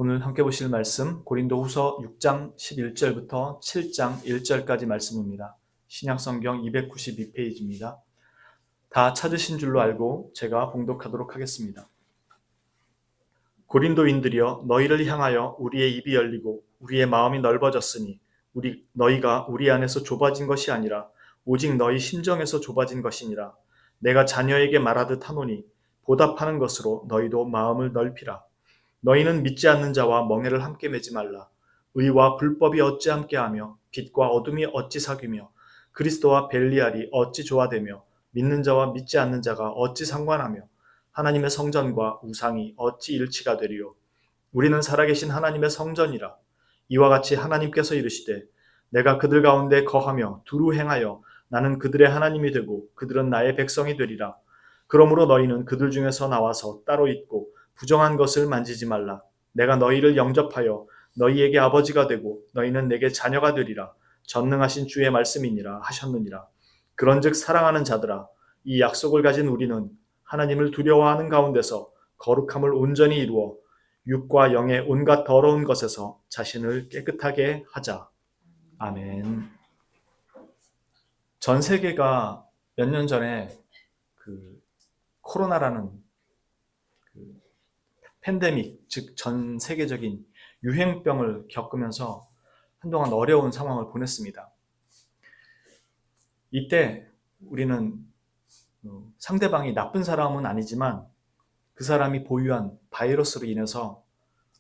오늘 함께 보실 말씀 고린도후서 6장 11절부터 7장 1절까지 말씀입니다. 신약성경 292페이지입니다. 다 찾으신 줄로 알고 제가 봉독하도록 하겠습니다. 고린도인들이여, 너희를 향하여 우리의 입이 열리고 우리의 마음이 넓어졌으니 너희가 우리 안에서 좁아진 것이 아니라 오직 너희 심정에서 좁아진 것이니라. 내가 자녀에게 말하듯 하노니 보답하는 것으로 너희도 마음을 넓히라. 너희는 믿지 않는 자와 멍에를 함께 매지 말라. 의와 불법이 어찌 함께하며 빛과 어둠이 어찌 사귀며 그리스도와 벨리알이 어찌 조화되며 믿는 자와 믿지 않는 자가 어찌 상관하며 하나님의 성전과 우상이 어찌 일치가 되리요. 우리는 살아계신 하나님의 성전이라. 이와 같이 하나님께서 이르시되 내가 그들 가운데 거하며 두루 행하여 나는 그들의 하나님이 되고 그들은 나의 백성이 되리라. 그러므로 너희는 그들 중에서 나와서 따로 있고 부정한 것을 만지지 말라. 내가 너희를 영접하여 너희에게 아버지가 되고 너희는 내게 자녀가 되리라. 전능하신 주의 말씀이니라 하셨느니라. 그런즉 사랑하는 자들아, 이 약속을 가진 우리는 하나님을 두려워하는 가운데서 거룩함을 온전히 이루어 육과 영의 온갖 더러운 것에서 자신을 깨끗하게 하자. 아멘. 전 세계가 몇 년 전에 코로나라는 팬데믹, 즉 전 세계적인 유행병을 겪으면서 한동안 어려운 상황을 보냈습니다. 이때 우리는 상대방이 나쁜 사람은 아니지만 그 사람이 보유한 바이러스로 인해서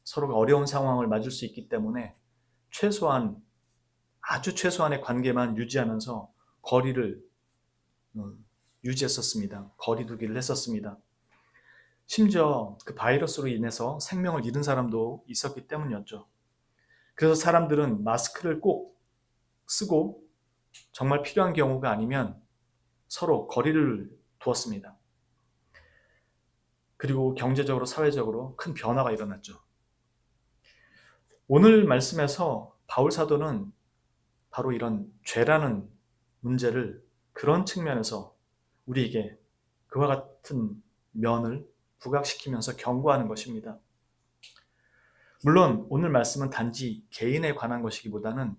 서로가 어려운 상황을 맞을 수 있기 때문에 아주 최소한의 관계만 유지하면서 거리를 유지했었습니다. 거리 두기를 했었습니다. 심지어 그 바이러스로 인해서 생명을 잃은 사람도 있었기 때문이었죠. 그래서 사람들은 마스크를 꼭 쓰고 정말 필요한 경우가 아니면 서로 거리를 두었습니다. 그리고 경제적으로, 사회적으로 큰 변화가 일어났죠. 오늘 말씀에서 바울 사도는 바로 이런 죄라는 문제를 그런 측면에서 우리에게 그와 같은 면을 부각시키면서 경고하는 것입니다. 물론 오늘 말씀은 단지 개인에 관한 것이기보다는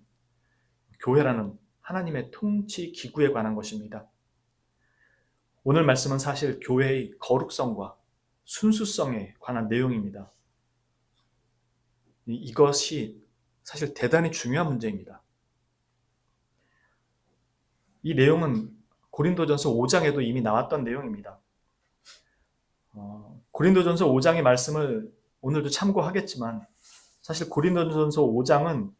교회라는 하나님의 통치 기구에 관한 것입니다. 오늘 말씀은 사실 교회의 거룩성과 순수성에 관한 내용입니다. 이것이 사실 대단히 중요한 문제입니다. 이 내용은 고린도전서 5장에도 이미 나왔던 내용입니다. 고린도전서 5장의 말씀을 오늘도 참고하겠지만 사실 고린도전서 5장은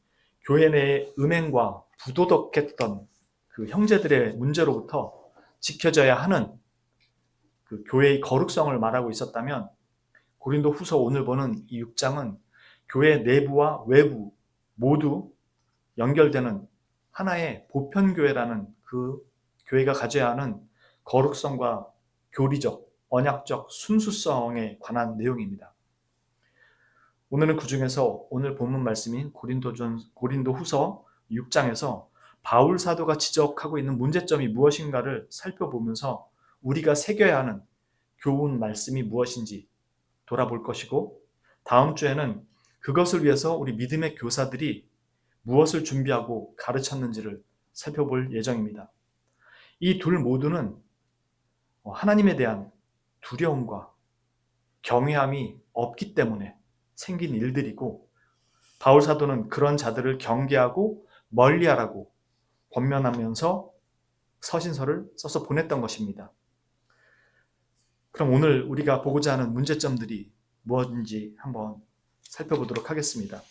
교회 내의 음행과 부도덕했던 그 형제들의 문제로부터 지켜져야 하는 그 교회의 거룩성을 말하고 있었다면, 고린도 후서 오늘 보는 이 6장은 교회 내부와 외부 모두 연결되는 하나의 보편교회라는 그 교회가 가져야 하는 거룩성과 교리적, 언약적 순수성에 관한 내용입니다. 오늘은 그 중에서 오늘 본문 말씀인 고린도 후서 6장에서 바울 사도가 지적하고 있는 문제점이 무엇인가를 살펴보면서 우리가 새겨야 하는 교훈 말씀이 무엇인지 돌아볼 것이고, 다음 주에는 그것을 위해서 우리 믿음의 교사들이 무엇을 준비하고 가르쳤는지를 살펴볼 예정입니다. 이 둘 모두는 하나님에 대한 두려움과 경외함이 없기 때문에 생긴 일들이고, 바울 사도는 그런 자들을 경계하고 멀리하라고 권면하면서 서신서를 써서 보냈던 것입니다. 그럼 오늘 우리가 보고자 하는 문제점들이 무엇인지 한번 살펴보도록 하겠습니다.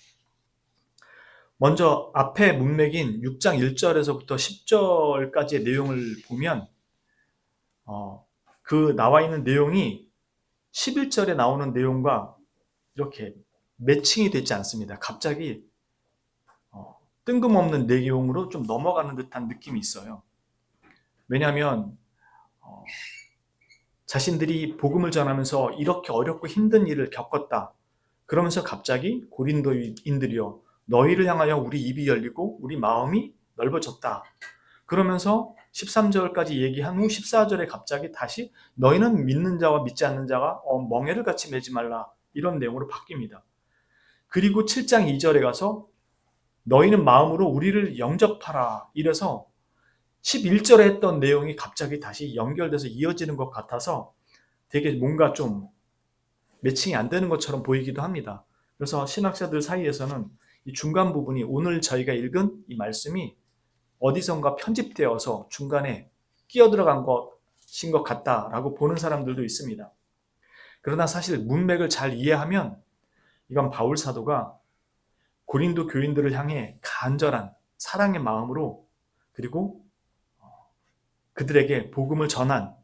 먼저 앞에 문맥인 6장 1절에서부터 10절까지의 내용을 보면 그 나와 있는 내용이 11절에 나오는 내용과 이렇게 매칭이 되지 않습니다. 갑자기 뜬금없는 내용으로 좀 넘어가는 듯한 느낌이 있어요. 왜냐하면 자신들이 복음을 전하면서 이렇게 어렵고 힘든 일을 겪었다. 그러면서 갑자기 고린도인들이여, 너희를 향하여 우리 입이 열리고 우리 마음이 넓어졌다. 그러면서 13절까지 얘기한 후 14절에 갑자기 다시 너희는 믿는 자와 믿지 않는 자가 멍에를 같이 매지 말라, 이런 내용으로 바뀝니다. 그리고 7장 2절에 가서 너희는 마음으로 우리를 영접하라. 이래서 11절에 했던 내용이 갑자기 다시 연결돼서 이어지는 것 같아서 되게 뭔가 좀 매칭이 안 되는 것처럼 보이기도 합니다. 그래서 신학자들 사이에서는 이 중간 부분이 오늘 저희가 읽은 이 말씀이 어디선가 편집되어서 중간에 끼어들어간 것인 것 같다라고 보는 사람들도 있습니다. 그러나 사실 문맥을 잘 이해하면 이건 바울 사도가 고린도 교인들을 향해 간절한 사랑의 마음으로 그리고 그들에게 복음을 전한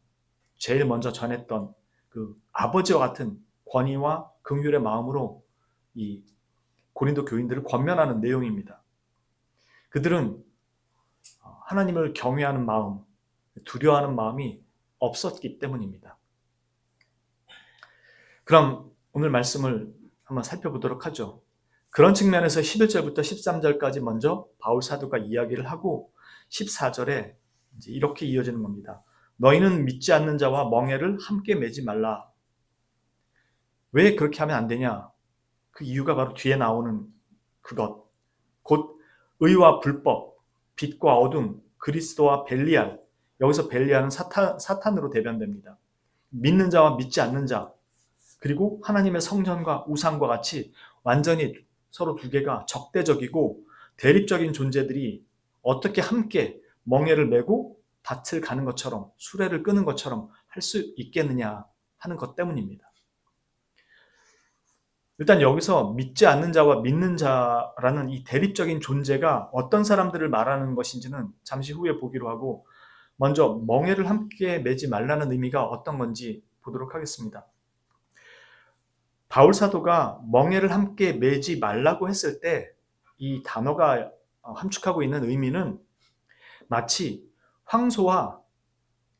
제일 먼저 전했던 그 아버지와 같은 권위와 긍휼의 마음으로 이 고린도 교인들을 권면하는 내용입니다. 그들은 하나님을 경외하는 마음, 두려워하는 마음이 없었기 때문입니다. 그럼 오늘 말씀을 한번 살펴보도록 하죠. 그런 측면에서 11절부터 13절까지 먼저 바울 사도가 이야기를 하고 14절에 이제 이렇게 이어지는 겁니다. 너희는 믿지 않는 자와 멍에를 함께 매지 말라. 왜 그렇게 하면 안 되냐? 그 이유가 바로 뒤에 나오는 그것. 곧 의와 불법, 빛과 어둠, 그리스도와 벨리알. 여기서 벨리알은 사탄으로 대변됩니다. 믿는 자와 믿지 않는 자, 그리고 하나님의 성전과 우상과 같이 완전히 서로 두 개가 적대적이고 대립적인 존재들이 어떻게 함께 멍에를 메고 밭을 가는 것처럼 수레를 끄는 것처럼 할 수 있겠느냐 하는 것 때문입니다. 일단 여기서 믿지 않는 자와 믿는 자라는 이 대립적인 존재가 어떤 사람들을 말하는 것인지는 잠시 후에 보기로 하고 먼저 멍에를 함께 매지 말라는 의미가 어떤 건지 보도록 하겠습니다. 바울 사도가 멍에를 함께 매지 말라고 했을 때 이 단어가 함축하고 있는 의미는 마치 황소와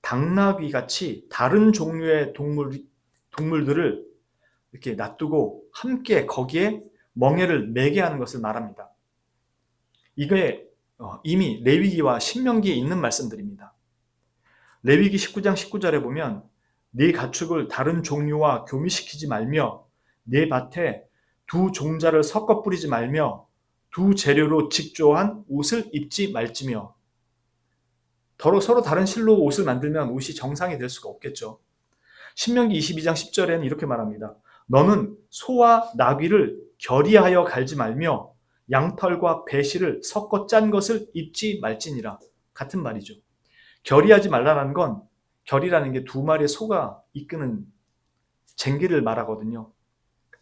당나귀 같이 다른 종류의 동물들을 이렇게 놔두고 함께 거기에 멍에를 매게 하는 것을 말합니다. 이게 이미 레위기와 신명기에 있는 말씀들입니다. 레위기 19장 19절에 보면 네 가축을 다른 종류와 교미시키지 말며 네 밭에 두 종자를 섞어 뿌리지 말며 두 재료로 직조한 옷을 입지 말지며. 서로 다른 실로 옷을 만들면 옷이 정상이 될 수가 없겠죠. 신명기 22장 10절에는 이렇게 말합니다. 너는 소와 나귀를 결의하여 갈지 말며 양털과 배실을 섞어 짠 것을 입지 말지니라. 같은 말이죠. 결의하지 말라는 건 결이라는 게 두 마리의 소가 이끄는 쟁기를 말하거든요.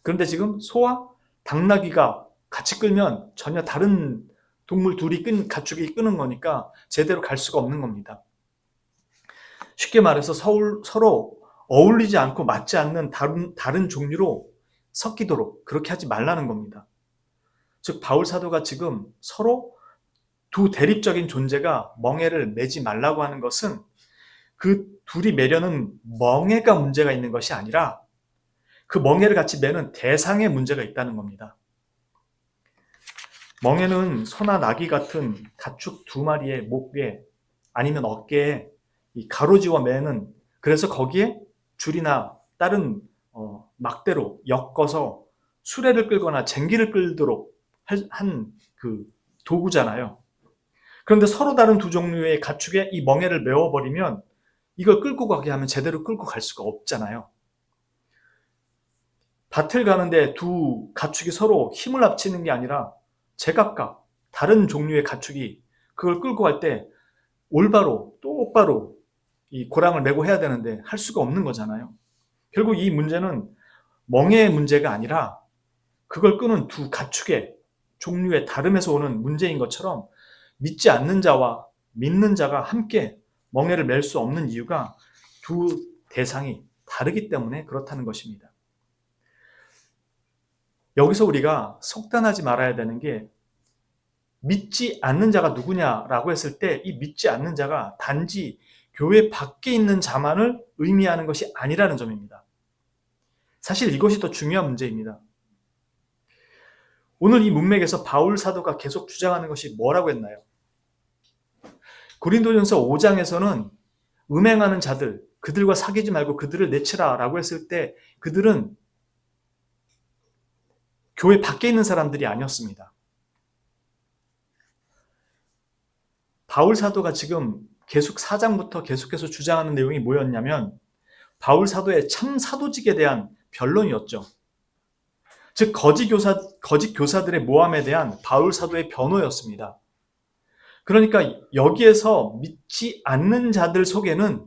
그런데 지금 소와 당나귀가 같이 끌면 전혀 다른 동물 둘이 가축이 끄는 거니까 제대로 갈 수가 없는 겁니다. 쉽게 말해서 서로 어울리지 않고 맞지 않는 다른 종류로 섞이도록 그렇게 하지 말라는 겁니다. 즉 바울 사도가 지금 서로 두 대립적인 존재가 멍에를 매지 말라고 하는 것은 그 둘이 매려는 멍에가 문제가 있는 것이 아니라 그 멍에를 같이 매는 대상에 문제가 있다는 겁니다. 멍에는 소나 나귀 같은 가축 두 마리의 목에 아니면 어깨에 이 가로지어 매는, 그래서 거기에 줄이나 다른 막대로 엮어서 수레를 끌거나 쟁기를 끌도록 한 그 도구잖아요. 그런데 서로 다른 두 종류의 가축에 이 멍에를 메워버리면 이걸 끌고 가게 하면 제대로 끌고 갈 수가 없잖아요. 밭을 가는데 두 가축이 서로 힘을 합치는 게 아니라 제각각 다른 종류의 가축이 그걸 끌고 갈 때 올바로 똑바로 이 고랑을 메고 해야 되는데 할 수가 없는 거잖아요. 결국 이 문제는 멍에의 문제가 아니라 그걸 끄는 두 가축의 종류의 다름에서 오는 문제인 것처럼 믿지 않는 자와 믿는 자가 함께 멍에를 맬 수 없는 이유가 두 대상이 다르기 때문에 그렇다는 것입니다. 여기서 우리가 속단하지 말아야 되는 게 믿지 않는 자가 누구냐라고 했을 때 이 믿지 않는 자가 단지 교회 밖에 있는 자만을 의미하는 것이 아니라는 점입니다. 사실 이것이 더 중요한 문제입니다. 오늘 이 문맥에서 바울 사도가 계속 주장하는 것이 뭐라고 했나요? 고린도전서 5장에서는 음행하는 자들, 그들과 사귀지 말고 그들을 내치라 라고 했을 때 그들은 교회 밖에 있는 사람들이 아니었습니다. 바울 사도가 지금 계속 4장부터 계속해서 주장하는 내용이 뭐였냐면 바울 사도의 참 사도직에 대한 변론이었죠. 즉 거짓 교사들의 모함에 대한 바울 사도의 변호였습니다. 그러니까 여기에서 믿지 않는 자들 속에는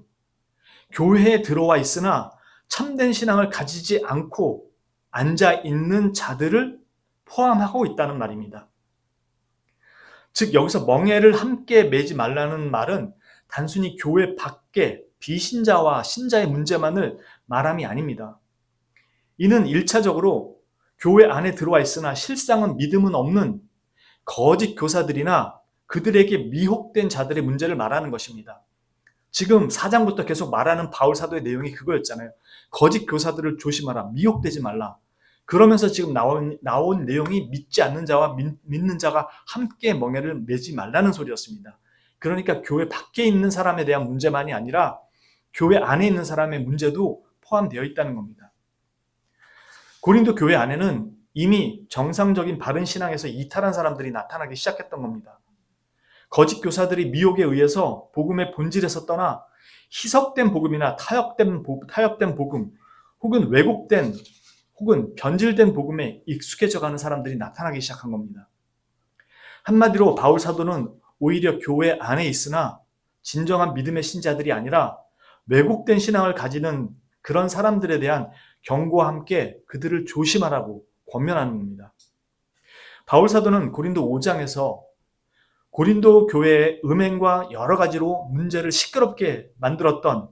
교회에 들어와 있으나 참된 신앙을 가지지 않고 앉아 있는 자들을 포함하고 있다는 말입니다. 즉 여기서 멍에를 함께 매지 말라는 말은 단순히 교회 밖에 비신자와 신자의 문제만을 말함이 아닙니다. 이는 1차적으로 교회 안에 들어와 있으나 실상은 믿음은 없는 거짓 교사들이나 그들에게 미혹된 자들의 문제를 말하는 것입니다. 지금 4장부터 계속 말하는 바울 사도의 내용이 그거였잖아요. 거짓 교사들을 조심하라. 미혹되지 말라. 그러면서 지금 나온 내용이 믿지 않는 자와 믿는 자가 함께 멍에를 매지 말라는 소리였습니다. 그러니까 교회 밖에 있는 사람에 대한 문제만이 아니라 교회 안에 있는 사람의 문제도 포함되어 있다는 겁니다. 고린도 교회 안에는 이미 정상적인 바른 신앙에서 이탈한 사람들이 나타나기 시작했던 겁니다. 거짓 교사들이 미혹에 의해서 복음의 본질에서 떠나 희석된 복음이나 타협된 복음 혹은 왜곡된 혹은 변질된 복음에 익숙해져가는 사람들이 나타나기 시작한 겁니다. 한마디로 바울 사도는 오히려 교회 안에 있으나 진정한 믿음의 신자들이 아니라 왜곡된 신앙을 가지는 그런 사람들에 대한 경고와 함께 그들을 조심하라고 권면하는 겁니다. 바울 사도는 고린도 5장에서 고린도 교회의 음행과 여러 가지로 문제를 시끄럽게 만들었던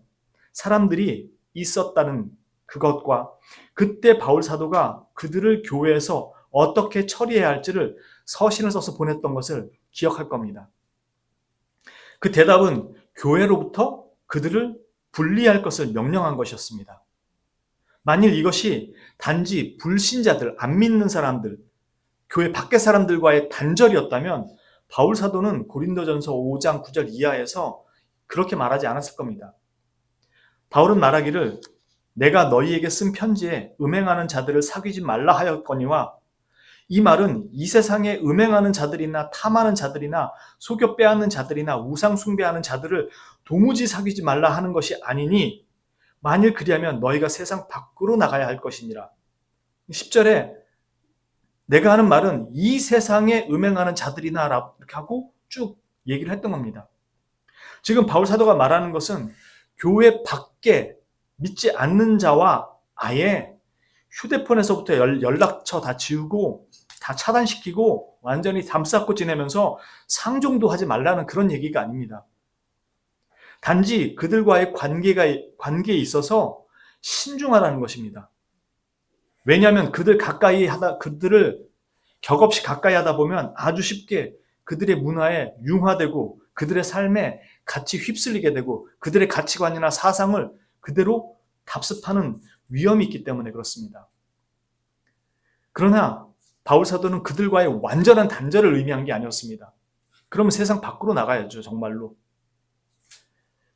사람들이 있었다는 그것과 그때 바울 사도가 그들을 교회에서 어떻게 처리해야 할지를 서신을 써서 보냈던 것을 기억할 겁니다. 그 대답은 교회로부터 그들을 분리할 것을 명령한 것이었습니다. 만일 이것이 단지 불신자들, 안 믿는 사람들, 교회 밖의 사람들과의 단절이었다면 바울 사도는 고린도전서 5장 9절 이하에서 그렇게 말하지 않았을 겁니다. 바울은 말하기를 내가 너희에게 쓴 편지에 음행하는 자들을 사귀지 말라 하였거니와 이 말은 이 세상에 음행하는 자들이나 탐하는 자들이나 속여 빼앗는 자들이나 우상 숭배하는 자들을 도무지 사귀지 말라 하는 것이 아니니 만일 그리하면 너희가 세상 밖으로 나가야 할 것이니라. 10절에 내가 하는 말은 이 세상에 음행하는 자들이나 이렇게 하고 쭉 얘기를 했던 겁니다. 지금 바울 사도가 말하는 것은 교회 밖에 믿지 않는 자와 아예 휴대폰에서부터 연락처 다 지우고 다 차단시키고 완전히 담쌓고 지내면서 상종도 하지 말라는 그런 얘기가 아닙니다. 단지 그들과의 관계에 있어서 신중하라는 것입니다. 왜냐하면 그들을 격없이 가까이 하다 보면 아주 쉽게 그들의 문화에 융화되고 그들의 삶에 같이 휩쓸리게 되고 그들의 가치관이나 사상을 그대로 답습하는 위험이 있기 때문에 그렇습니다. 그러나 바울 사도는 그들과의 완전한 단절을 의미한 게 아니었습니다. 그러면 세상 밖으로 나가야죠, 정말로.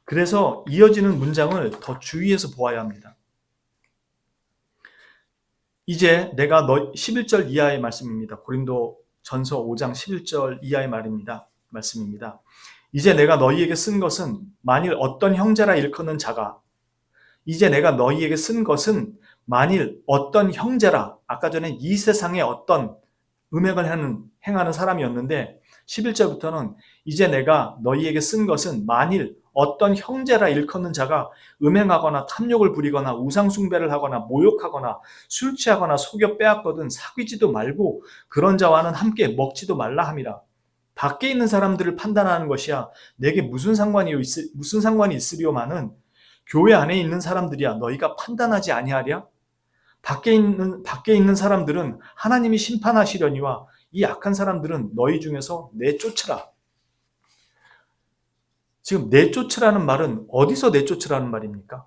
그래서 이어지는 문장을 더 주의해서 보아야 합니다. 이제 내가 11절 이하의 말씀입니다. 고린도 전서 5장 11절 이하의 말씀입니다. 이제 내가 너희에게 쓴 것은 만일 어떤 형제라 일컫는 자가 아까 전에 이 세상에 어떤 음행을 행하는 사람이었는데 11절부터는 이제 내가 너희에게 쓴 것은 만일 어떤 형제라 일컫는 자가 음행하거나 탐욕을 부리거나 우상숭배를 하거나 모욕하거나 술 취하거나 속여 빼앗거든 사귀지도 말고 그런 자와는 함께 먹지도 말라 함이라. 밖에 있는 사람들을 판단하는 것이야 내게 무슨 상관이 있으리요마는 교회 안에 있는 사람들이야 너희가 판단하지 아니하랴? 밖에 있는 사람들은 하나님이 심판하시려니와 이 악한 사람들은 너희 중에서 내쫓으라. 지금 내쫓으라는 말은 어디서 내쫓으라는 말입니까?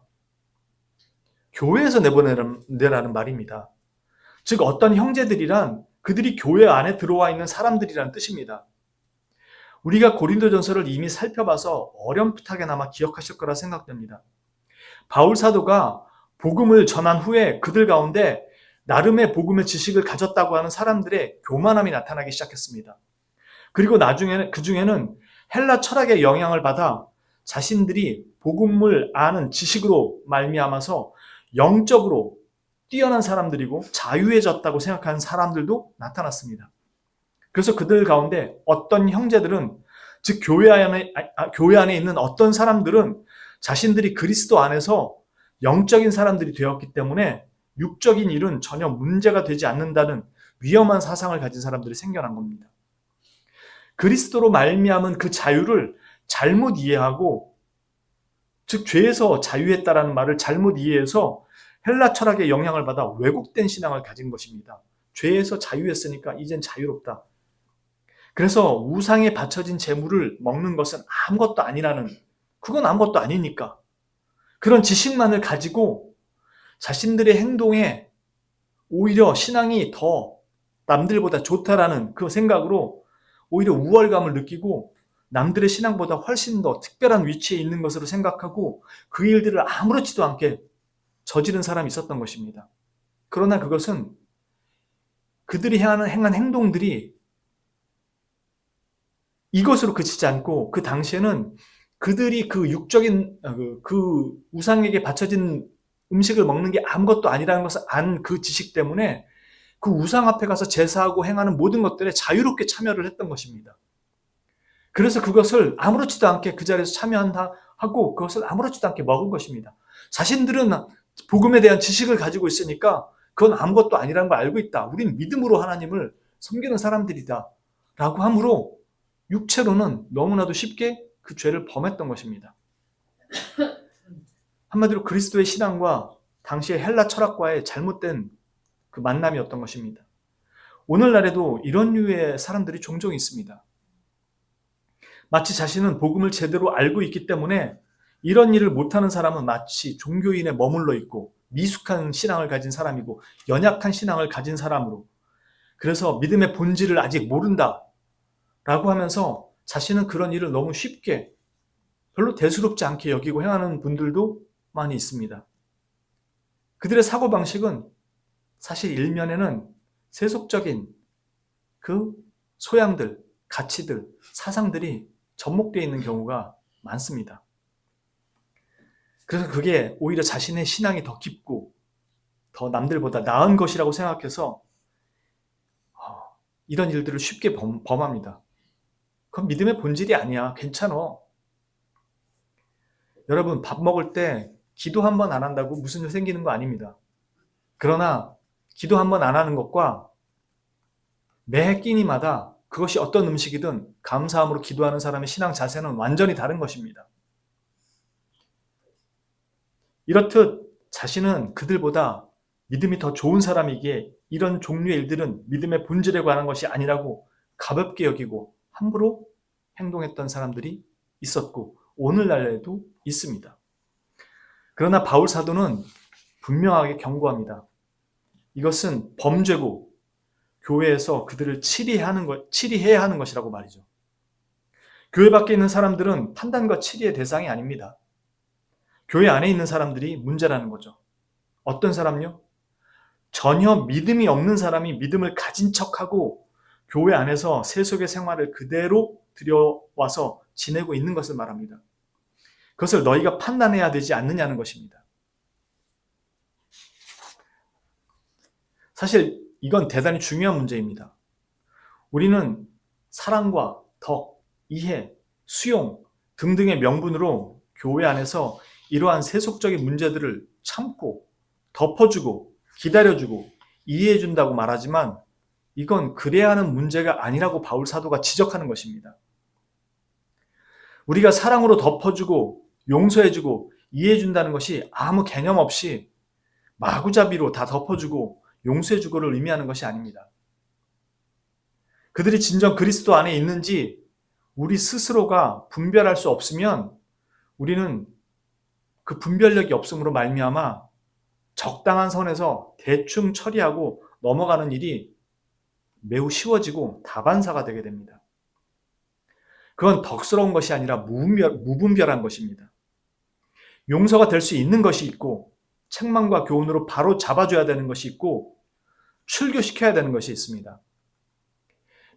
교회에서 내보내라는 말입니다. 즉 어떤 형제들이란 그들이 교회 안에 들어와 있는 사람들이란 뜻입니다. 우리가 고린도전서를 이미 살펴봐서 어렴풋하게나마 기억하실 거라 생각됩니다. 바울 사도가 복음을 전한 후에 그들 가운데 나름의 복음의 지식을 가졌다고 하는 사람들의 교만함이 나타나기 시작했습니다. 그리고 나중에는 그 중에는 헬라 철학의 영향을 받아 자신들이 복음을 아는 지식으로 말미암아서 영적으로 뛰어난 사람들이고 자유해졌다고 생각하는 사람들도 나타났습니다. 그래서 그들 가운데 어떤 형제들은, 즉 교회 안에 있는 어떤 사람들은 자신들이 그리스도 안에서 영적인 사람들이 되었기 때문에 육적인 일은 전혀 문제가 되지 않는다는 위험한 사상을 가진 사람들이 생겨난 겁니다. 그리스도로 말미암은 그 자유를 잘못 이해하고, 즉 죄에서 자유했다라는 말을 잘못 이해해서 헬라 철학의 영향을 받아 왜곡된 신앙을 가진 것입니다. 죄에서 자유했으니까 이젠 자유롭다. 그래서 우상에 바쳐진 제물을 먹는 것은 아무것도 아니라는, 그건 아무것도 아니니까, 그런 지식만을 가지고 자신들의 행동에 오히려 신앙이 더 남들보다 좋다라는 그 생각으로 오히려 우월감을 느끼고 남들의 신앙보다 훨씬 더 특별한 위치에 있는 것으로 생각하고 그 일들을 아무렇지도 않게 저지른 사람이 있었던 것입니다. 그러나 그것은 그들이 행한 행동들이 이것으로 그치지 않고, 그 당시에는 그들이 그 육적인 그 우상에게 바쳐진 음식을 먹는 게 아무것도 아니라는 것을 안 그 지식 때문에 그 우상 앞에 가서 제사하고 행하는 모든 것들에 자유롭게 참여를 했던 것입니다. 그래서 그것을 아무렇지도 않게 그 자리에서 참여한다 하고 그것을 아무렇지도 않게 먹은 것입니다. 자신들은 복음에 대한 지식을 가지고 있으니까 그건 아무것도 아니라는 걸 알고 있다. 우린 믿음으로 하나님을 섬기는 사람들이다 라고 함으로 육체로는 너무나도 쉽게 그 죄를 범했던 것입니다. 한마디로 그리스도의 신앙과 당시의 헬라 철학과의 잘못된 그 만남이었던 것입니다. 오늘날에도 이런 류의 사람들이 종종 있습니다. 마치 자신은 복음을 제대로 알고 있기 때문에 이런 일을 못하는 사람은 마치 종교인에 머물러 있고 미숙한 신앙을 가진 사람이고 연약한 신앙을 가진 사람으로, 그래서 믿음의 본질을 아직 모른다 라고 하면서 자신은 그런 일을 너무 쉽게 별로 대수롭지 않게 여기고 행하는 분들도 많이 있습니다. 그들의 사고방식은 사실 일면에는 세속적인 그 소양들, 가치들, 사상들이 접목되어 있는 경우가 많습니다. 그래서 그게 오히려 자신의 신앙이 더 깊고 더 남들보다 나은 것이라고 생각해서 이런 일들을 쉽게 범합니다. 그건 믿음의 본질이 아니야. 괜찮아. 여러분, 밥 먹을 때 기도 한 번 안 한다고 무슨 일 생기는 거 아닙니다. 그러나 기도 한 번 안 하는 것과 매 끼니마다 그것이 어떤 음식이든 감사함으로 기도하는 사람의 신앙 자세는 완전히 다른 것입니다. 이렇듯 자신은 그들보다 믿음이 더 좋은 사람이기에 이런 종류의 일들은 믿음의 본질에 관한 것이 아니라고 가볍게 여기고 함부로 행동했던 사람들이 있었고 오늘날에도 있습니다. 그러나 바울 사도는 분명하게 경고합니다. 이것은 범죄고 교회에서 그들을 치리해야 하는 것이라고 말이죠. 교회 밖에 있는 사람들은 판단과 치리의 대상이 아닙니다. 교회 안에 있는 사람들이 문제라는 거죠. 어떤 사람요? 전혀 믿음이 없는 사람이 믿음을 가진 척하고 교회 안에서 세속의 생활을 그대로 들여와서 지내고 있는 것을 말합니다. 그것을 너희가 판단해야 되지 않느냐는 것입니다. 사실 이건 대단히 중요한 문제입니다. 우리는 사랑과 덕, 이해, 수용 등등의 명분으로 교회 안에서 이러한 세속적인 문제들을 참고 덮어주고 기다려주고 이해해준다고 말하지만 이건 그래야 하는 문제가 아니라고 바울 사도가 지적하는 것입니다. 우리가 사랑으로 덮어주고 용서해주고 이해해준다는 것이 아무 개념 없이 마구잡이로 다 덮어주고 용서해주고를 의미하는 것이 아닙니다. 그들이 진정 그리스도 안에 있는지 우리 스스로가 분별할 수 없으면 우리는 그 분별력이 없음으로 말미암아 적당한 선에서 대충 처리하고 넘어가는 일이 매우 쉬워지고 다반사가 되게 됩니다. 그건 덕스러운 것이 아니라 무분별한 것입니다. 용서가 될 수 있는 것이 있고 책망과 교훈으로 바로 잡아줘야 되는 것이 있고 출교시켜야 되는 것이 있습니다.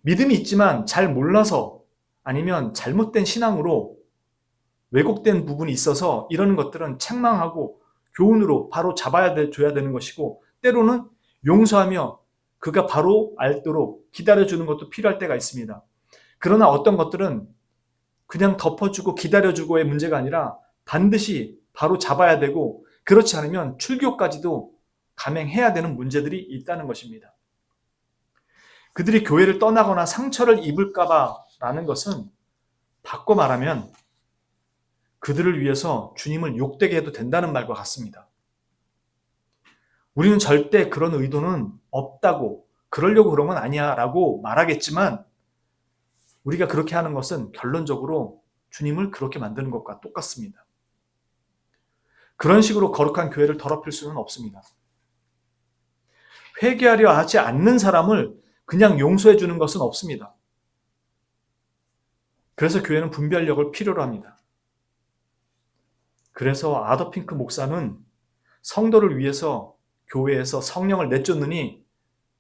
믿음이 있지만 잘 몰라서 아니면 잘못된 신앙으로 왜곡된 부분이 있어서 이러는 것들은 책망하고 교훈으로 바로 줘야 되는 것이고, 때로는 용서하며 그가 바로 알도록 기다려주는 것도 필요할 때가 있습니다. 그러나 어떤 것들은 그냥 덮어주고 기다려주고의 문제가 아니라 반드시 바로 잡아야 되고, 그렇지 않으면 출교까지도 감행해야 되는 문제들이 있다는 것입니다. 그들이 교회를 떠나거나 상처를 입을까봐 라는 것은 바꿔 말하면 그들을 위해서 주님을 욕되게 해도 된다는 말과 같습니다. 우리는 절대 그런 의도는 없다고, 그러려고 그런 건 아니야 라고 말하겠지만, 우리가 그렇게 하는 것은 결론적으로 주님을 그렇게 만드는 것과 똑같습니다. 그런 식으로 거룩한 교회를 더럽힐 수는 없습니다. 회개하려 하지 않는 사람을 그냥 용서해 주는 것은 없습니다. 그래서 교회는 분별력을 필요로 합니다. 그래서 아더핑크 목사는 성도를 위해서 교회에서 성령을 내쫓느니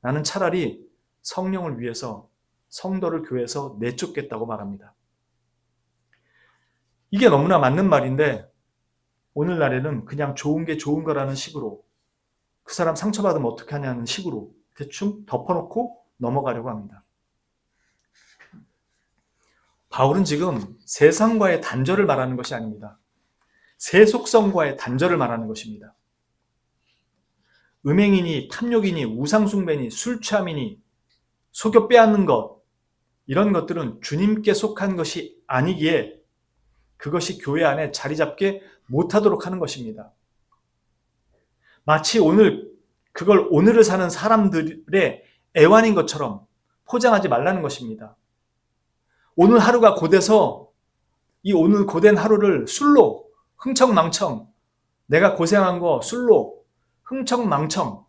나는 차라리 성령을 위해서 성도를 교회에서 내쫓겠다고 말합니다. 이게 너무나 맞는 말인데, 오늘날에는 그냥 좋은 게 좋은 거라는 식으로, 그 사람 상처받으면 어떻게 하냐는 식으로 대충 덮어놓고 넘어가려고 합니다. 바울은 지금 세상과의 단절을 말하는 것이 아닙니다. 세속성과의 단절을 말하는 것입니다. 음행이니 탐욕이니 우상숭배니 술취함이니 속여 빼앗는 것, 이런 것들은 주님께 속한 것이 아니기에 그것이 교회 안에 자리 잡게 못하도록 하는 것입니다. 마치 그걸 오늘을 사는 사람들의 애환인 것처럼 포장하지 말라는 것입니다. 오늘 하루가 곧해서 이 오늘 곧된 하루를 술로 흥청망청, 내가 고생한 거 술로 흥청망청,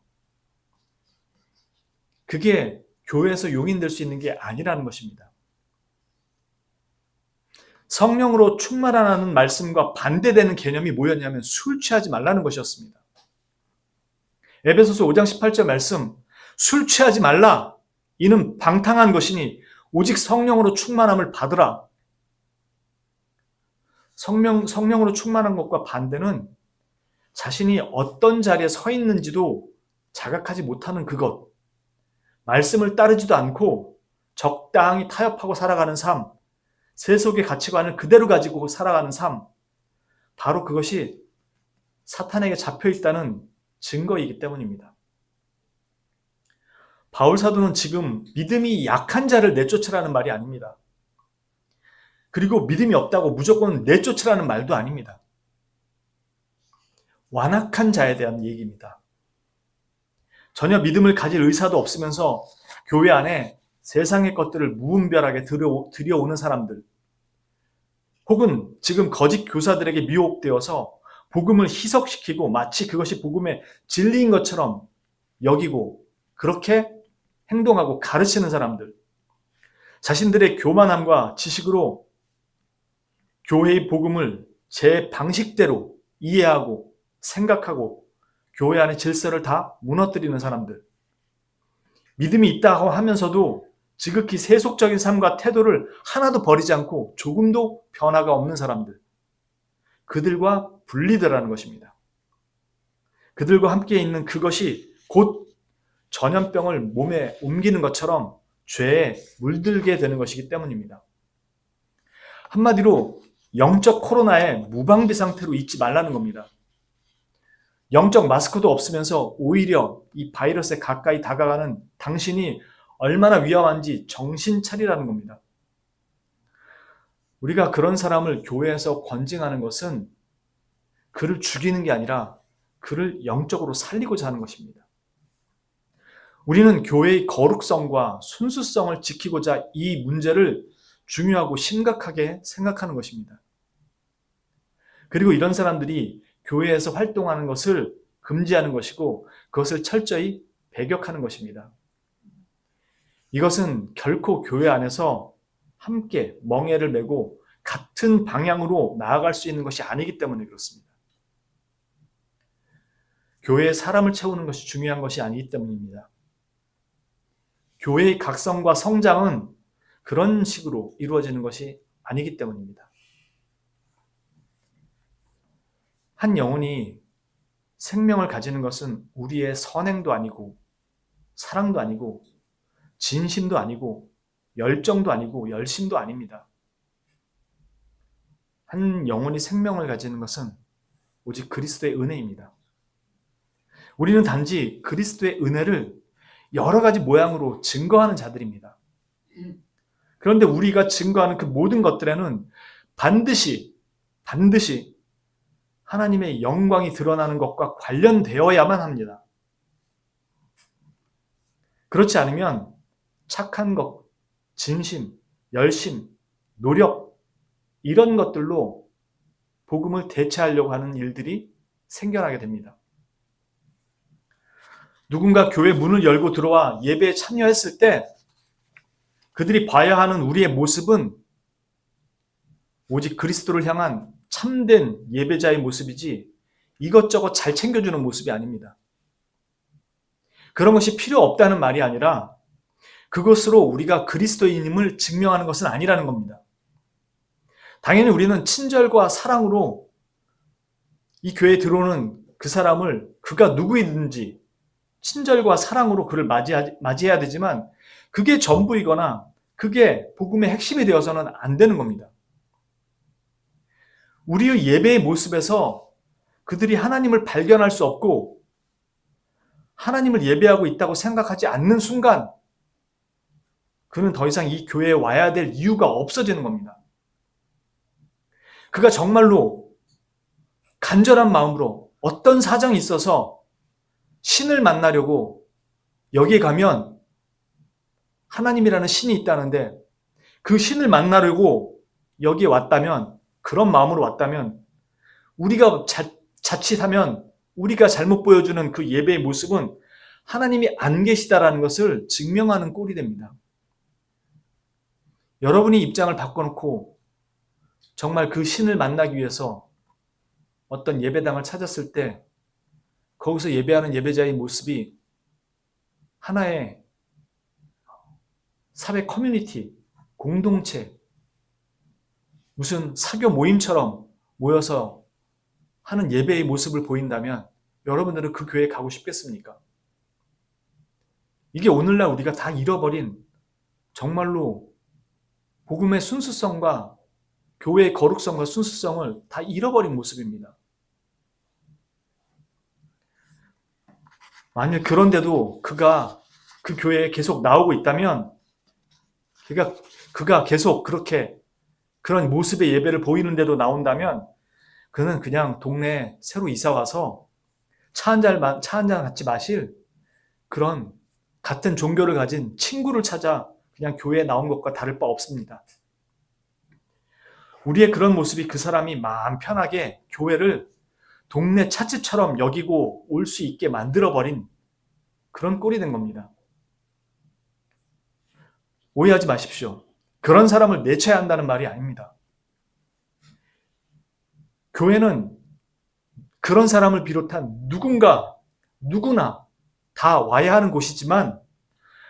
그게 교회에서 용인될 수 있는 게 아니라는 것입니다. 성령으로 충만하라는 말씀과 반대되는 개념이 뭐였냐면 술 취하지 말라는 것이었습니다. 에베소서 5장 18절 말씀, 술 취하지 말라. 이는 방탕한 것이니 오직 성령으로 충만함을 받으라. 성령으로 충만한 것과 반대는 자신이 어떤 자리에 서 있는지도 자각하지 못하는 그것, 말씀을 따르지도 않고 적당히 타협하고 살아가는 삶, 세속의 가치관을 그대로 가지고 살아가는 삶, 바로 그것이 사탄에게 잡혀있다는 증거이기 때문입니다. 바울 사도는 지금 믿음이 약한 자를 내쫓으라는 말이 아닙니다. 그리고 믿음이 없다고 무조건 내쫓으라는 말도 아닙니다. 완악한 자에 대한 얘기입니다. 전혀 믿음을 가질 의사도 없으면서 교회 안에 세상의 것들을 무분별하게 들여오는 사람들, 혹은 지금 거짓 교사들에게 미혹되어서 복음을 희석시키고 마치 그것이 복음의 진리인 것처럼 여기고 그렇게 행동하고 가르치는 사람들, 자신들의 교만함과 지식으로 교회의 복음을 제 방식대로 이해하고 생각하고 교회 안의 질서를 다 무너뜨리는 사람들, 믿음이 있다고 하면서도 지극히 세속적인 삶과 태도를 하나도 버리지 않고 조금도 변화가 없는 사람들, 그들과 분리되라는 것입니다. 그들과 함께 있는 그것이 곧 전염병을 몸에 옮기는 것처럼 죄에 물들게 되는 것이기 때문입니다. 한마디로 영적 코로나의 무방비 상태로 있지 말라는 겁니다. 영적 마스크도 없으면서 오히려 이 바이러스에 가까이 다가가는 당신이 얼마나 위험한지 정신 차리라는 겁니다. 우리가 그런 사람을 교회에서 권징하는 것은 그를 죽이는 게 아니라 그를 영적으로 살리고자 하는 것입니다. 우리는 교회의 거룩성과 순수성을 지키고자 이 문제를 중요하고 심각하게 생각하는 것입니다. 그리고 이런 사람들이 교회에서 활동하는 것을 금지하는 것이고 그것을 철저히 배격하는 것입니다. 이것은 결코 교회 안에서 함께 멍에를 메고 같은 방향으로 나아갈 수 있는 것이 아니기 때문에 그렇습니다. 교회에 사람을 채우는 것이 중요한 것이 아니기 때문입니다. 교회의 각성과 성장은 그런 식으로 이루어지는 것이 아니기 때문입니다. 한 영혼이 생명을 가지는 것은 우리의 선행도 아니고 사랑도 아니고 진심도 아니고 열정도 아니고 열심도 아닙니다. 한 영혼이 생명을 가지는 것은 오직 그리스도의 은혜입니다. 우리는 단지 그리스도의 은혜를 여러 가지 모양으로 증거하는 자들입니다. 그런데 우리가 증거하는 그 모든 것들에는 반드시 하나님의 영광이 드러나는 것과 관련되어야만 합니다. 그렇지 않으면 착한 것, 진심, 열심, 노력 이런 것들로 복음을 대체하려고 하는 일들이 생겨나게 됩니다. 누군가 교회 문을 열고 들어와 예배에 참여했을 때 그들이 봐야 하는 우리의 모습은 오직 그리스도를 향한 참된 예배자의 모습이지 이것저것 잘 챙겨주는 모습이 아닙니다. 그런 것이 필요 없다는 말이 아니라 그것으로 우리가 그리스도인임을 증명하는 것은 아니라는 겁니다. 당연히 우리는 친절과 사랑으로 이 교회에 들어오는 그 사람을 그가 누구이든지 친절과 사랑으로 그를 맞이해야 되지만 그게 전부이거나 그게 복음의 핵심이 되어서는 안 되는 겁니다. 우리의 예배의 모습에서 그들이 하나님을 발견할 수 없고 하나님을 예배하고 있다고 생각하지 않는 순간 그는 더 이상 이 교회에 와야 될 이유가 없어지는 겁니다. 그가 정말로 간절한 마음으로 어떤 사정이 있어서 신을 만나려고 여기에 가면 하나님이라는 신이 있다는데 그 신을 만나려고 여기에 왔다면 그런 마음으로 왔다면 우리가 자칫하면 우리가 잘못 보여주는 그 예배의 모습은 하나님이 안 계시다라는 것을 증명하는 꼴이 됩니다. 여러분이 입장을 바꿔놓고 정말 그 신을 만나기 위해서 어떤 예배당을 찾았을 때 거기서 예배하는 예배자의 모습이 하나의 사회 커뮤니티, 공동체, 무슨 사교 모임처럼 모여서 하는 예배의 모습을 보인다면 여러분들은 그 교회에 가고 싶겠습니까? 이게 오늘날 우리가 다 잃어버린 정말로 복음의 순수성과 교회의 거룩성과 순수성을 다 잃어버린 모습입니다. 만약 그런데도 그가 그 교회에 계속 나오고 있다면 그가 계속 그렇게 그런 모습의 예배를 보이는데도 나온다면 그는 그냥 동네에 새로 이사 와서 차 한 잔 같이 마실 그런 같은 종교를 가진 친구를 찾아 그냥 교회에 나온 것과 다를 바 없습니다. 우리의 그런 모습이 그 사람이 마음 편하게 교회를 동네 찻집처럼 여기고 올 수 있게 만들어버린 그런 꼴이 된 겁니다. 오해하지 마십시오. 그런 사람을 내쳐야 한다는 말이 아닙니다. 교회는 그런 사람을 비롯한 누구나 다 와야 하는 곳이지만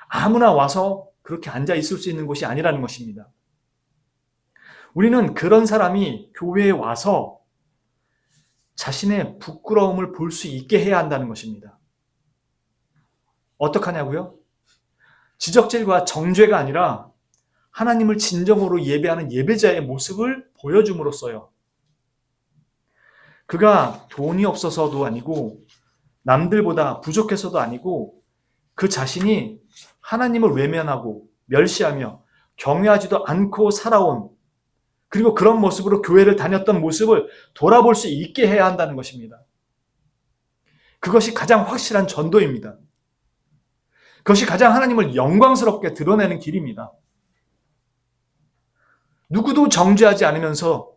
아무나 와서 그렇게 앉아 있을 수 있는 곳이 아니라는 것입니다. 우리는 그런 사람이 교회에 와서 자신의 부끄러움을 볼 수 있게 해야 한다는 것입니다. 어떡하냐고요? 지적질과 정죄가 아니라 하나님을 진정으로 예배하는 예배자의 모습을 보여줌으로써요. 그가 돈이 없어서도 아니고 남들보다 부족해서도 아니고 그 자신이 하나님을 외면하고 멸시하며 경외하지도 않고 살아온 그리고 그런 모습으로 교회를 다녔던 모습을 돌아볼 수 있게 해야 한다는 것입니다. 그것이 가장 확실한 전도입니다. 그것이 가장 하나님을 영광스럽게 드러내는 길입니다. 누구도 정죄하지 않으면서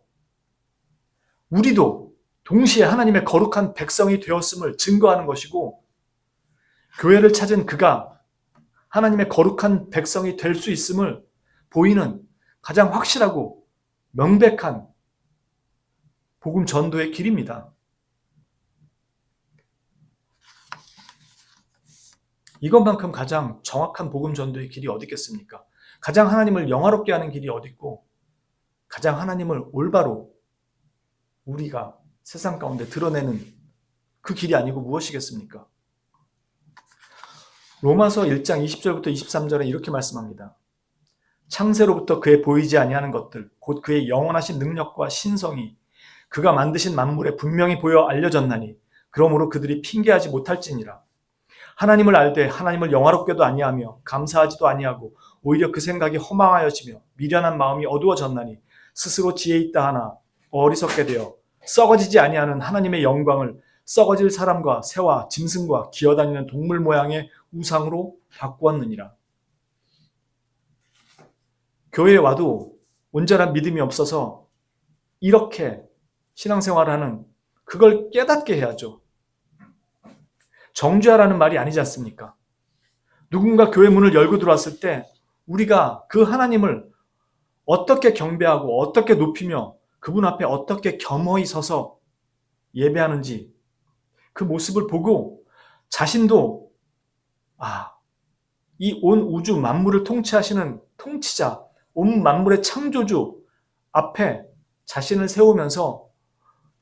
우리도 동시에 하나님의 거룩한 백성이 되었음을 증거하는 것이고 교회를 찾은 그가 하나님의 거룩한 백성이 될 수 있음을 보이는 가장 확실하고 명백한 복음 전도의 길입니다. 이것만큼 가장 정확한 복음 전도의 길이 어디 있겠습니까? 가장 하나님을 영화롭게 하는 길이 어디 있고 가장 하나님을 올바로 우리가 세상 가운데 드러내는 그 길이 아니고 무엇이겠습니까? 로마서 1장 20절부터 23절에 이렇게 말씀합니다. 창세로부터 그의 보이지 아니하는 것들 곧 그의 영원하신 능력과 신성이 그가 만드신 만물에 분명히 보여 알려졌나니 그러므로 그들이 핑계하지 못할지니라. 하나님을 알되 하나님을 영화롭게도 아니하며 감사하지도 아니하고 오히려 그 생각이 허망하여지며 미련한 마음이 어두워졌나니 스스로 지혜 있다 하나 어리석게 되어 썩어지지 아니하는 하나님의 영광을 썩어질 사람과 새와 짐승과 기어다니는 동물 모양의 우상으로 바꾸었느니라. 교회에 와도 온전한 믿음이 없어서 이렇게 신앙생활을 하는 그걸 깨닫게 해야죠. 정죄하라는 말이 아니지 않습니까? 누군가 교회 문을 열고 들어왔을 때 우리가 그 하나님을 어떻게 경배하고 어떻게 높이며 그분 앞에 어떻게 겸허히 서서 예배하는지 그 모습을 보고 자신도 이 온 우주 만물을 통치하시는 통치자, 온 만물의 창조주 앞에 자신을 세우면서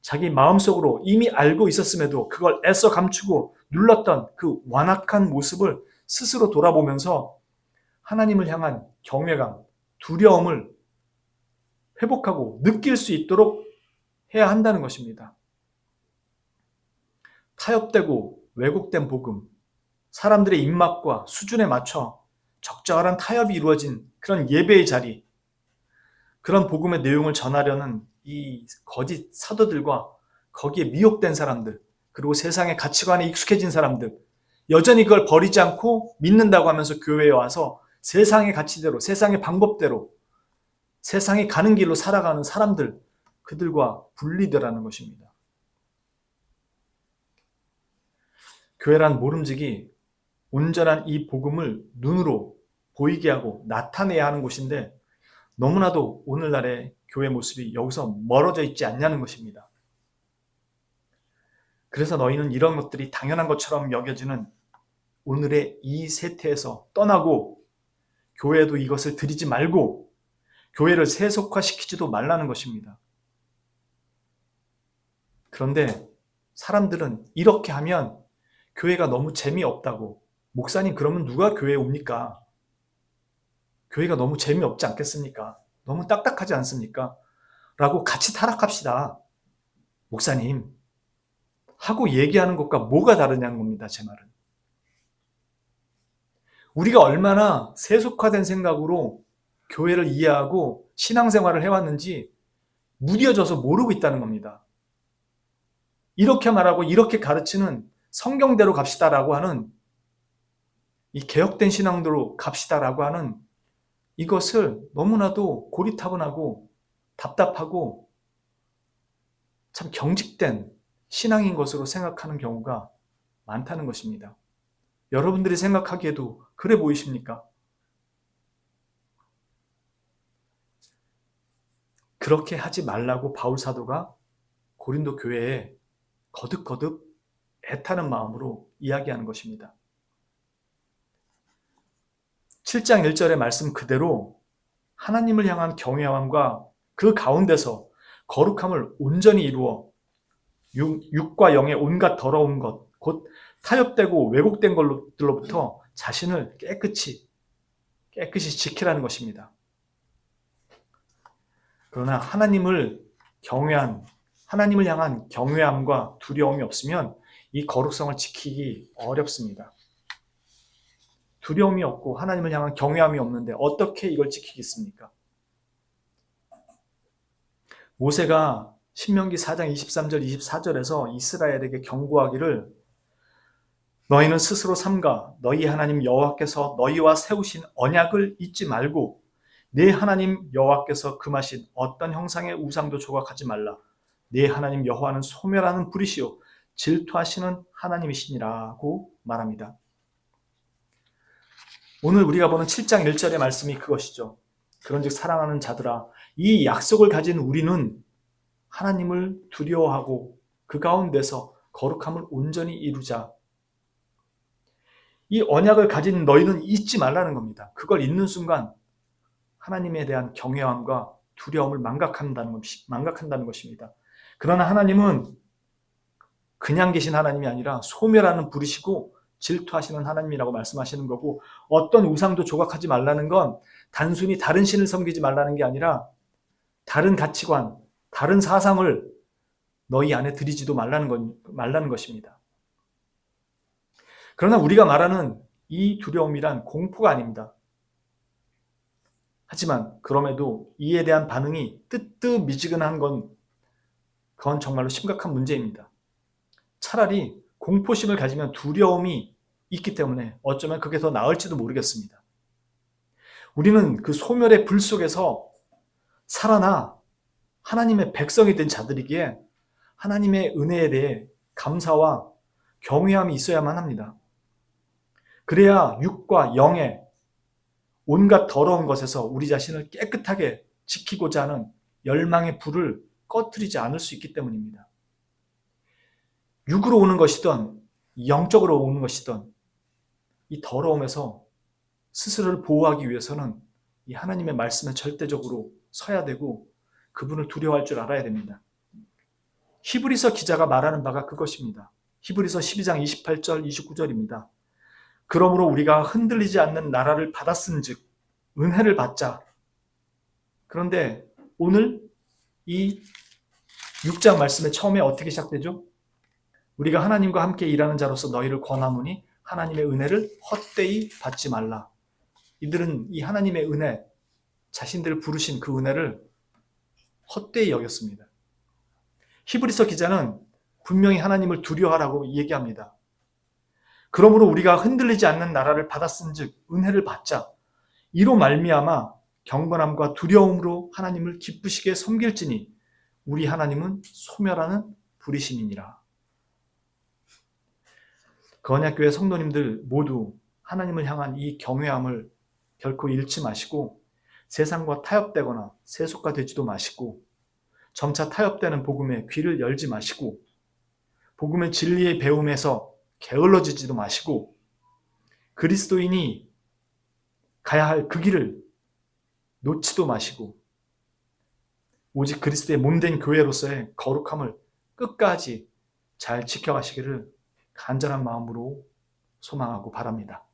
자기 마음속으로 이미 알고 있었음에도 그걸 애써 감추고 눌렀던 그 완악한 모습을 스스로 돌아보면서 하나님을 향한 경외감, 두려움을 회복하고 느낄 수 있도록 해야 한다는 것입니다. 타협되고 왜곡된 복음, 사람들의 입맛과 수준에 맞춰 적절한 타협이 이루어진 그런 예배의 자리, 그런 복음의 내용을 전하려는 이 거짓 사도들과 거기에 미혹된 사람들, 그리고 세상의 가치관에 익숙해진 사람들, 여전히 그걸 버리지 않고 믿는다고 하면서 교회에 와서 세상의 가치대로, 세상의 방법대로, 세상이 가는 길로 살아가는 사람들, 그들과 분리되라는 것입니다. 교회란 모름지기 온전한 이 복음을 눈으로 보이게 하고 나타내야 하는 곳인데 너무나도 오늘날의 교회 모습이 여기서 멀어져 있지 않냐는 것입니다. 그래서 너희는 이런 것들이 당연한 것처럼 여겨지는 오늘의 이 세태에서 떠나고 교회에도 이것을 드리지 말고 교회를 세속화시키지도 말라는 것입니다. 그런데 사람들은 이렇게 하면 교회가 너무 재미없다고, 목사님 그러면 누가 교회에 옵니까? 교회가 너무 재미없지 않겠습니까? 너무 딱딱하지 않습니까? 라고 같이 타락합시다. 목사님 하고 얘기하는 것과 뭐가 다르냐는 겁니다. 제 말은. 우리가 얼마나 세속화된 생각으로 교회를 이해하고 신앙생활을 해왔는지 무뎌져서 모르고 있다는 겁니다. 이렇게 말하고 이렇게 가르치는 성경대로 갑시다라고 하는 이 개혁된 신앙대로 갑시다라고 하는 이것을 너무나도 고리타분하고 답답하고 참 경직된 신앙인 것으로 생각하는 경우가 많다는 것입니다. 여러분들이 생각하기에도 그래 보이십니까? 그렇게 하지 말라고 바울 사도가 고린도 교회에 거듭거듭 애타는 마음으로 이야기하는 것입니다. 7장 1절의 말씀 그대로 하나님을 향한 경외함과 그 가운데서 거룩함을 온전히 이루어 육과 영의 온갖 더러운 것, 곧 타협되고 왜곡된 것들로부터 자신을 깨끗이 지키라는 것입니다. 그러나 하나님을 향한 경외함과 두려움이 없으면 이 거룩성을 지키기 어렵습니다. 두려움이 없고 하나님을 향한 경외함이 없는데 어떻게 이걸 지키겠습니까? 모세가 신명기 4장 23절 24절에서 이스라엘에게 경고하기를 너희는 스스로 삼가 너희 하나님 여호와께서 너희와 세우신 언약을 잊지 말고 네 하나님 여호와께서 금하신 어떤 형상의 우상도 조각하지 말라. 네 하나님 여호와는 소멸하는 불이시요 질투하시는 하나님이시니라고 말합니다. 오늘 우리가 보는 7장 1절의 말씀이 그것이죠. 그런즉 사랑하는 자들아 이 약속을 가진 우리는 하나님을 두려워하고 그 가운데서 거룩함을 온전히 이루자. 이 언약을 가진 너희는 잊지 말라는 겁니다. 그걸 잊는 순간 하나님에 대한 경외함과 두려움을 망각한다는 것입니다. 그러나 하나님은 그냥 계신 하나님이 아니라 소멸하는 불이시고 질투하시는 하나님이라고 말씀하시는 거고, 어떤 우상도 조각하지 말라는 건 단순히 다른 신을 섬기지 말라는 게 아니라 다른 가치관, 다른 사상을 너희 안에 들이지도 말라는 것입니다. 그러나 우리가 말하는 이 두려움이란 공포가 아닙니다. 하지만 그럼에도 이에 대한 반응이 뜨뜻미지근한 그건 정말로 심각한 문제입니다. 차라리 공포심을 가지면 두려움이 있기 때문에 어쩌면 그게 더 나을지도 모르겠습니다. 우리는 그 소멸의 불 속에서 살아나 하나님의 백성이 된 자들이기에 하나님의 은혜에 대해 감사와 경외함이 있어야만 합니다. 그래야 육과 영의 온갖 더러운 것에서 우리 자신을 깨끗하게 지키고자 하는 열망의 불을 꺼트리지 않을 수 있기 때문입니다. 육으로 오는 것이든 영적으로 오는 것이든 이 더러움에서 스스로를 보호하기 위해서는 이 하나님의 말씀에 절대적으로 서야 되고 그분을 두려워할 줄 알아야 됩니다. 히브리서 기자가 말하는 바가 그것입니다. 히브리서 12장 28절 29절입니다. 그러므로 우리가 흔들리지 않는 나라를 받았은즉 은혜를 받자. 그런데 오늘 이 6장 말씀의 처음에 어떻게 시작되죠? 우리가 하나님과 함께 일하는 자로서 너희를 권하노니 하나님의 은혜를 헛되이 받지 말라. 이들은 이 하나님의 은혜, 자신들을 부르신 그 은혜를 헛되이 여겼습니다. 히브리서 기자는 분명히 하나님을 두려워하라고 얘기합니다. 그러므로 우리가 흔들리지 않는 나라를 받았은즉 은혜를 받자. 이로 말미암아 경건함과 두려움으로 하나님을 기쁘시게 섬길지니 우리 하나님은 소멸하는 불이심이니라. 거언약교회 성도님들 모두 하나님을 향한 이 경외함을 결코 잃지 마시고 세상과 타협되거나 세속화되지도 마시고 점차 타협되는 복음에 귀를 열지 마시고 복음의 진리의 배움에서 게을러지지도 마시고 그리스도인이 가야 할 그 길을 놓지도 마시고 오직 그리스도의 몸된 교회로서의 거룩함을 끝까지 잘 지켜가시기를 간절한 마음으로 소망하고 바랍니다.